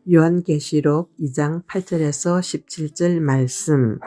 요한계시록 2장 8절에서 17절 말씀.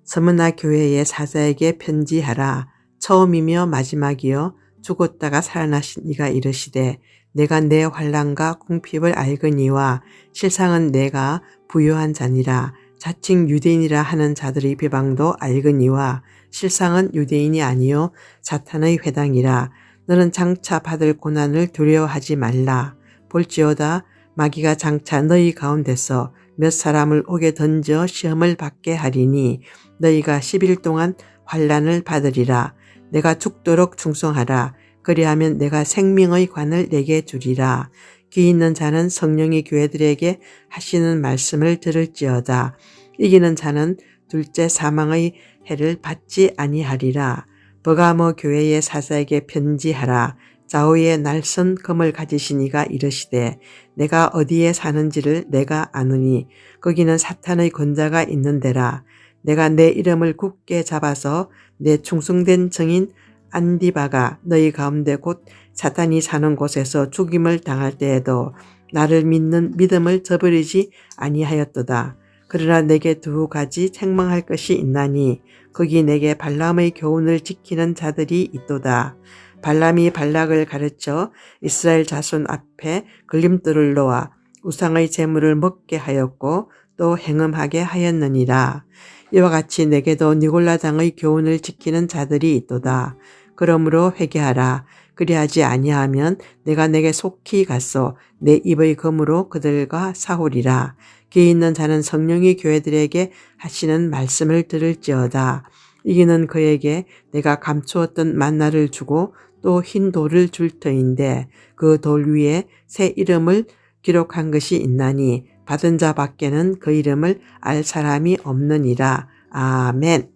서머나 교회의 사자에게 편지하라. 처음이며 마지막이여 죽었다가 살아나신 이가 이르시되 내가 내 환난과 궁핍을 알거니와 실상은 내가 부요한 자니라. 자칭 유대인이라 하는 자들의 비방도 알거니와 실상은 유대인이 아니요 사탄의 회당이라. 너는 장차 받을 고난을 두려워하지 말라. 볼지어다 마귀가 장차 너희 가운데서 몇 사람을 옥에 던져 시험을 받게 하리니 너희가 10일 동안 환난을 받으리라. 내가 죽도록 충성하라. 그리하면 내가 생명의 관을 내게 주리라. 귀 있는 자는 성령이 교회들에게 하시는 말씀을 들을지어다. 이기는 자는 둘째 사망의 해를 받지 아니하리라. 버가모 교회의 사자에게 편지하라. 좌우에 날선 검을 가지신 이가 이르시되 내가 어디에 사는지를 내가 아느니 거기는 사탄의 권자가 있는 데라. 내가 내 이름을 굳게 잡아서 내 충성된 증인 안디바가 너희 가운데 곧 사탄이 사는 곳에서 죽임을 당할 때에도 나를 믿는 믿음을 저버리지 아니하였도다. 그러나 내게 두 가지 책망할 것이 있나니 거기 내게 발람의 교훈을 지키는 자들이 있도다. 발람이 발락을 가르쳐 이스라엘 자손 앞에 걸림돌을 놓아 우상의 제물을 먹게 하였고 또 행음하게 하였느니라. 이와 같이 내게도 니골라당의 교훈을 지키는 자들이 있도다. 그러므로 회개하라. 그리하지 아니하면 내가 내게 속히 가서 내 입의 검으로 그들과 싸우리라. 귀 있는 자는 성령이 교회들에게 하시는 말씀을 들을지어다. 이기는 그에게 내가 감추었던 만나를 주고 또 흰 돌을 줄 터인데 그 돌 위에 새 이름을 기록한 것이 있나니 받은 자 밖에는 그 이름을 알 사람이 없느니라. 아멘.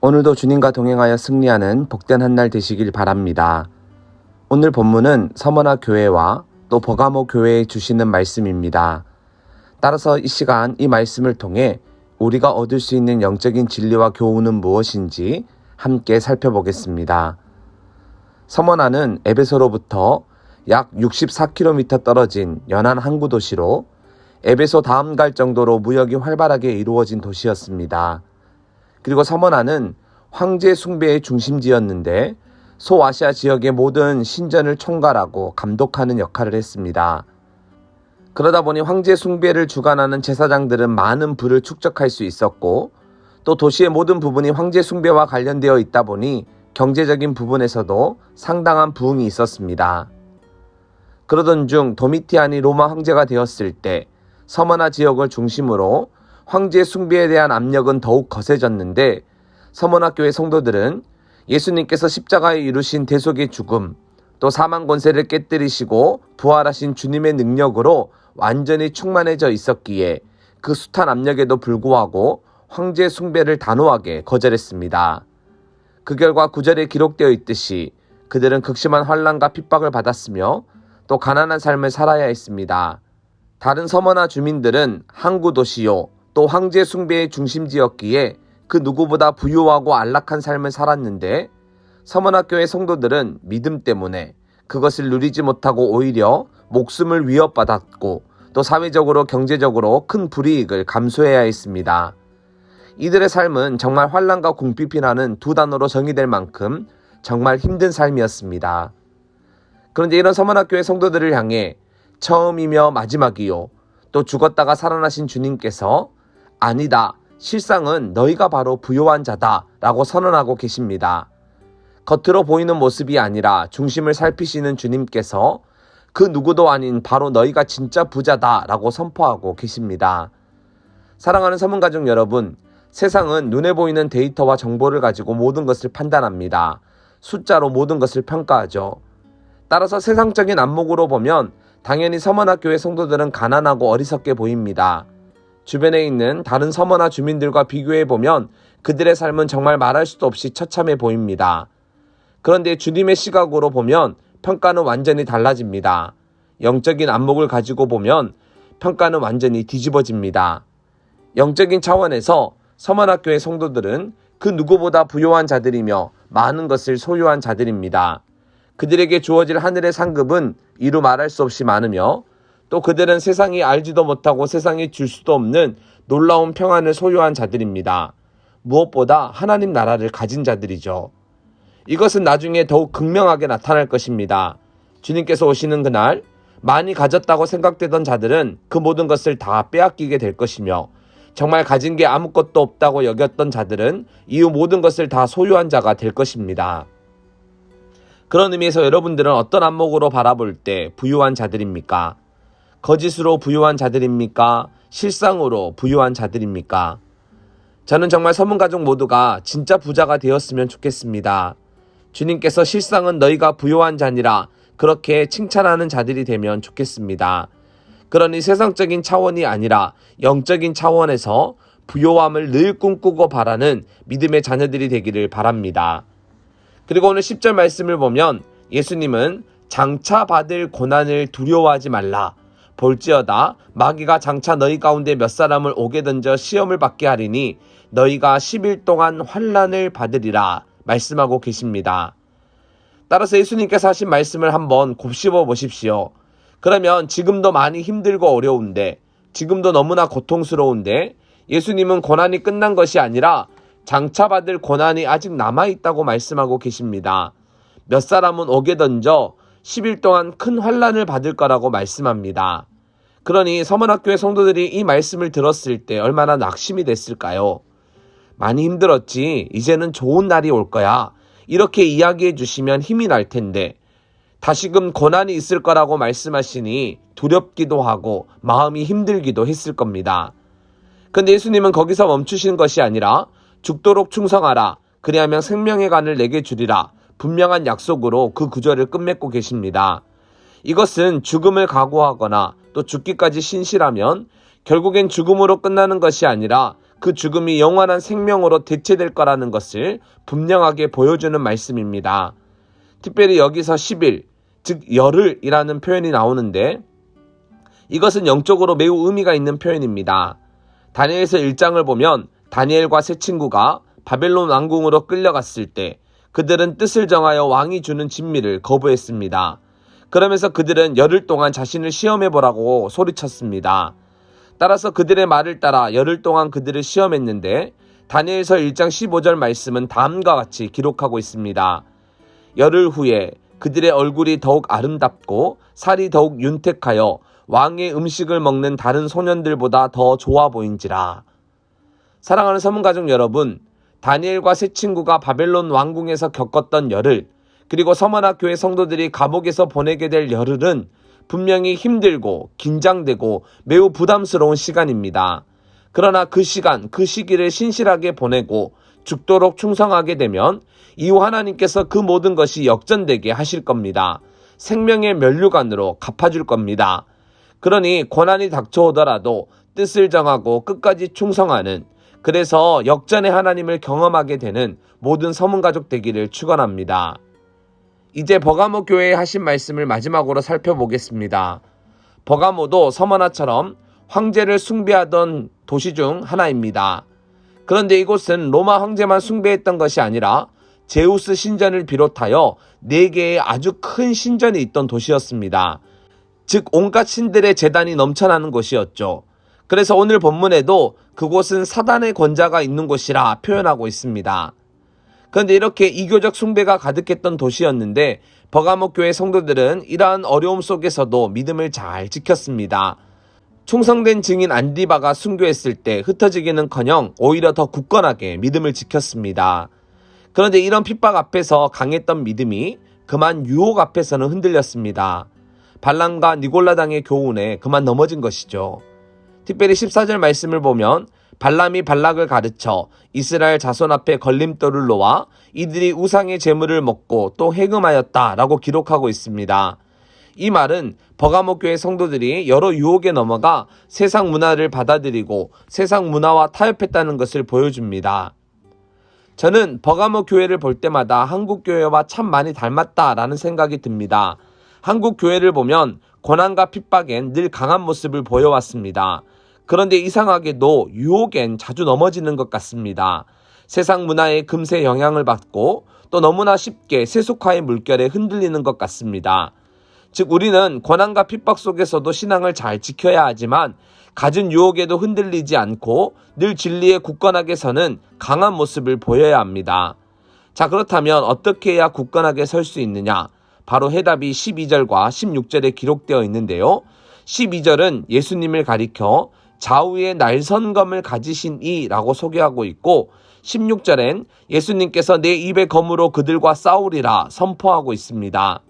오늘도 주님과 동행하여 승리하는 복된 한 날 되시길 바랍니다. 오늘 본문은 서머나 교회와 또 버가모 교회에 주시는 말씀입니다. 따라서 이 시간 이 말씀을 통해 우리가 얻을 수 있는 영적인 진리와 교훈은 무엇인지 함께 살펴보겠습니다. 서머나는 에베소로부터 약 64km 떨어진 연안 항구 도시로 에베소 다음 갈 정도로 무역이 활발하게 이루어진 도시였습니다. 그리고 서머나는 황제 숭배의 중심지였는데 소아시아 지역의 모든 신전을 총괄하고 감독하는 역할을 했습니다. 그러다 보니 황제 숭배를 주관하는 제사장들은 많은 부를 축적할 수 있었고 또 도시의 모든 부분이 황제 숭배와 관련되어 있다 보니 경제적인 부분에서도 상당한 부흥이 있었습니다. 그러던 중 도미티안이 로마 황제가 되었을 때 서머나 지역을 중심으로 황제 숭배에 대한 압력은 더욱 거세졌는데 서머나 교회 성도들은 예수님께서 십자가에 이루신 대속의 죽음, 또 사망 권세를 깨뜨리시고 부활하신 주님의 능력으로 완전히 충만해져 있었기에 그 숱한 압력에도 불구하고 황제 숭배를 단호하게 거절했습니다. 그 결과 9절에 기록되어 있듯이 그들은 극심한 환난과 핍박을 받았으며 또 가난한 삶을 살아야 했습니다. 다른 서머나 주민들은 항구 도시요 또 황제 숭배의 중심지였기에 그 누구보다 부유하고 안락한 삶을 살았는데 서머나 교회 성도들은 믿음 때문에 그것을 누리지 못하고 오히려 목숨을 위협받았고 또 사회적으로 경제적으로 큰 불이익을 감수해야 했습니다. 이들의 삶은 정말 환난과 궁핍이라는 두 단어로 정의될 만큼 정말 힘든 삶이었습니다. 그런데 이런 서머나 교회 성도들을 향해 처음이며 마지막이요 또 죽었다가 살아나신 주님께서 아니다, 실상은 너희가 바로 부요한 자다 라고 선언하고 계십니다. 겉으로 보이는 모습이 아니라 중심을 살피시는 주님께서 그 누구도 아닌 바로 너희가 진짜 부자다 라고 선포하고 계십니다. 사랑하는 서문가족 여러분, 세상은 눈에 보이는 데이터와 정보를 가지고 모든 것을 판단합니다. 숫자로 모든 것을 평가하죠. 따라서 세상적인 안목으로 보면 당연히 서머나 교회 성도들은 가난하고 어리석게 보입니다. 주변에 있는 다른 서머나 주민들과 비교해보면 그들의 삶은 정말 말할 수도 없이 처참해 보입니다. 그런데 주님의 시각으로 보면 평가는 완전히 달라집니다. 영적인 안목을 가지고 보면 평가는 완전히 뒤집어집니다. 영적인 차원에서 서머나 교회 성도들은 그 누구보다 부요한 자들이며 많은 것을 소유한 자들입니다. 그들에게 주어질 하늘의 상급은 이루 말할 수 없이 많으며 또 그들은 세상이 알지도 못하고 세상이 줄 수도 없는 놀라운 평안을 소유한 자들입니다. 무엇보다 하나님 나라를 가진 자들이죠. 이것은 나중에 더욱 극명하게 나타날 것입니다. 주님께서 오시는 그날 많이 가졌다고 생각되던 자들은 그 모든 것을 다 빼앗기게 될 것이며 정말 가진 게 아무것도 없다고 여겼던 자들은 이후 모든 것을 다 소유한 자가 될 것입니다. 그런 의미에서 여러분들은 어떤 안목으로 바라볼 때 부유한 자들입니까? 거짓으로 부유한 자들입니까? 실상으로 부유한 자들입니까? 저는 정말 서문가족 모두가 진짜 부자가 되었으면 좋겠습니다. 주님께서 실상은 너희가 부유한 자니라 그렇게 칭찬하는 자들이 되면 좋겠습니다. 그러니 세상적인 차원이 아니라 영적인 차원에서 부요함을 늘 꿈꾸고 바라는 믿음의 자녀들이 되기를 바랍니다. 그리고 오늘 10절 말씀을 보면 예수님은 장차 받을 고난을 두려워하지 말라. 볼지어다 마귀가 장차 너희 가운데 몇 사람을 옥에 던져 시험을 받게 하리니 너희가 10일 동안 환난을 받으리라 말씀하고 계십니다. 따라서 예수님께서 하신 말씀을 한번 곱씹어 보십시오. 그러면 지금도 많이 힘들고 어려운데, 지금도 너무나 고통스러운데 예수님은 고난이 끝난 것이 아니라 장차 받을 고난이 아직 남아있다고 말씀하고 계십니다. 몇 사람은 옥에 던져 10일 동안 큰 환난을 받을 거라고 말씀합니다. 그러니 서문학교의 성도들이 이 말씀을 들었을 때 얼마나 낙심이 됐을까요? 많이 힘들었지, 이제는 좋은 날이 올 거야. 이렇게 이야기해 주시면 힘이 날 텐데 다시금 고난이 있을 거라고 말씀하시니 두렵기도 하고 마음이 힘들기도 했을 겁니다. 근데 예수님은 거기서 멈추신 것이 아니라 죽도록 충성하라. 그리하면 생명의 간을 내게 주리라. 분명한 약속으로 그 구절을 끝맺고 계십니다. 이것은 죽음을 각오하거나 또 죽기까지 신실하면 결국엔 죽음으로 끝나는 것이 아니라 그 죽음이 영원한 생명으로 대체될 거라는 것을 분명하게 보여주는 말씀입니다. 특별히 여기서 10일, 즉 열흘이라는 표현이 나오는데 이것은 영적으로 매우 의미가 있는 표현입니다. 다니엘서 1장을 보면 다니엘과 세 친구가 바벨론 왕궁으로 끌려갔을 때 그들은 뜻을 정하여 왕이 주는 진미를 거부했습니다. 그러면서 그들은 열흘 동안 자신을 시험해보라고 소리쳤습니다. 따라서 그들의 말을 따라 열흘 동안 그들을 시험했는데 다니엘서 1장 15절 말씀은 다음과 같이 기록하고 있습니다. 열흘 후에 그들의 얼굴이 더욱 아름답고 살이 더욱 윤택하여 왕의 음식을 먹는 다른 소년들보다 더 좋아 보인지라. 사랑하는 서문가족 여러분, 다니엘과 세 친구가 바벨론 왕궁에서 겪었던 열흘, 그리고 서문학 교회 성도들이 감옥에서 보내게 될 열흘은 분명히 힘들고 긴장되고 매우 부담스러운 시간입니다. 그러나 그 시간, 그 시기를 신실하게 보내고 죽도록 충성하게 되면 이후 하나님께서 그 모든 것이 역전되게 하실 겁니다. 생명의 면류관으로 갚아줄 겁니다. 그러니 고난이 닥쳐오더라도 뜻을 정하고 끝까지 충성하는, 그래서 역전의 하나님을 경험하게 되는 모든 서문가족 되기를 축원합니다. 이제 버가모 교회에 하신 말씀을 마지막으로 살펴보겠습니다. 버가모도 서머나처럼 황제를 숭배하던 도시 중 하나입니다. 그런데 이곳은 로마 황제만 숭배했던 것이 아니라 제우스 신전을 비롯하여 4개의 아주 큰 신전이 있던 도시였습니다. 즉 온갖 신들의 제단이 넘쳐나는 곳이었죠. 그래서 오늘 본문에도 그곳은 사단의 권자가 있는 곳이라 표현하고 있습니다. 그런데 이렇게 이교적 숭배가 가득했던 도시였는데 버가모 교회 성도들은 이러한 어려움 속에서도 믿음을 잘 지켰습니다. 충성된 증인 안디바가 순교했을 때 흩어지기는커녕 오히려 더 굳건하게 믿음을 지켰습니다. 그런데 이런 핍박 앞에서 강했던 믿음이 그만 유혹 앞에서는 흔들렸습니다. 발람과 니골라당의 교훈에 그만 넘어진 것이죠. 특별히 14절 말씀을 보면 발람이 발락을 가르쳐 이스라엘 자손 앞에 걸림돌을 놓아 이들이 우상의 제물을 먹고 또 해금하였다라고 기록하고 있습니다. 이 말은 버가모 교회 성도들이 여러 유혹에 넘어가 세상 문화를 받아들이고 세상 문화와 타협했다는 것을 보여줍니다. 저는 버가모 교회를 볼 때마다 한국 교회와 참 많이 닮았다라는 생각이 듭니다. 한국 교회를 보면 고난과 핍박엔 늘 강한 모습을 보여왔습니다. 그런데 이상하게도 유혹엔 자주 넘어지는 것 같습니다. 세상 문화의 금세 영향을 받고 또 너무나 쉽게 세속화의 물결에 흔들리는 것 같습니다. 즉 우리는 고난과 핍박 속에서도 신앙을 잘 지켜야 하지만 갖은 유혹에도 흔들리지 않고 늘 진리에 굳건하게 서는 강한 모습을 보여야 합니다. 자, 그렇다면 어떻게 해야 굳건하게 설 수 있느냐? 바로 해답이 12절과 16절에 기록되어 있는데요. 12절은 예수님을 가리켜 좌우에 날선검을 가지신 이라고 소개하고 있고 16절엔 예수님께서 내 입의 검으로 그들과 싸우리라 선포하고 있습니다.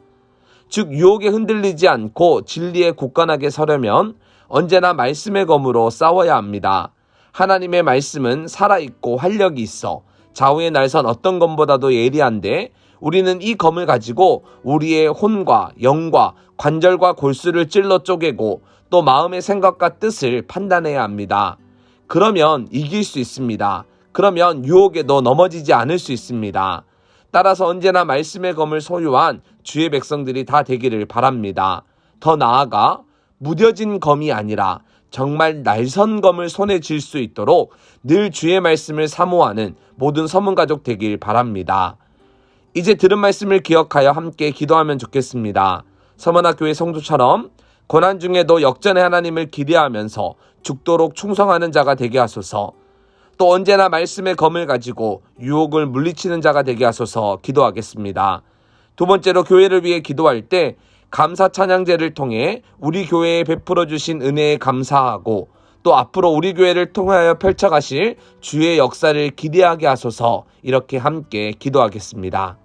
즉 유혹에 흔들리지 않고 진리에 굳건하게 서려면 언제나 말씀의 검으로 싸워야 합니다. 하나님의 말씀은 살아있고 활력이 있어 좌우의 날선 어떤 검보다도 예리한데 우리는 이 검을 가지고 우리의 혼과 영과 관절과 골수를 찔러 쪼개고 또 마음의 생각과 뜻을 판단해야 합니다. 그러면 이길 수 있습니다. 그러면 유혹에도 넘어지지 않을 수 있습니다. 따라서 언제나 말씀의 검을 소유한 주의 백성들이 다 되기를 바랍니다. 더 나아가 무뎌진 검이 아니라 정말 날선 검을 손에 쥘 수 있도록 늘 주의 말씀을 사모하는 모든 서문가족 되길 바랍니다. 이제 들은 말씀을 기억하여 함께 기도하면 좋겠습니다. 서문학교의 성도처럼 고난 중에도 역전의 하나님을 기대하면서 죽도록 충성하는 자가 되게 하소서. 또 언제나 말씀의 검을 가지고 유혹을 물리치는 자가 되게 하소서 기도하겠습니다. 두 번째로 교회를 위해 기도할 때 감사 찬양제를 통해 우리 교회에 베풀어 주신 은혜에 감사하고 또 앞으로 우리 교회를 통하여 펼쳐가실 주의 역사를 기대하게 하소서 이렇게 함께 기도하겠습니다.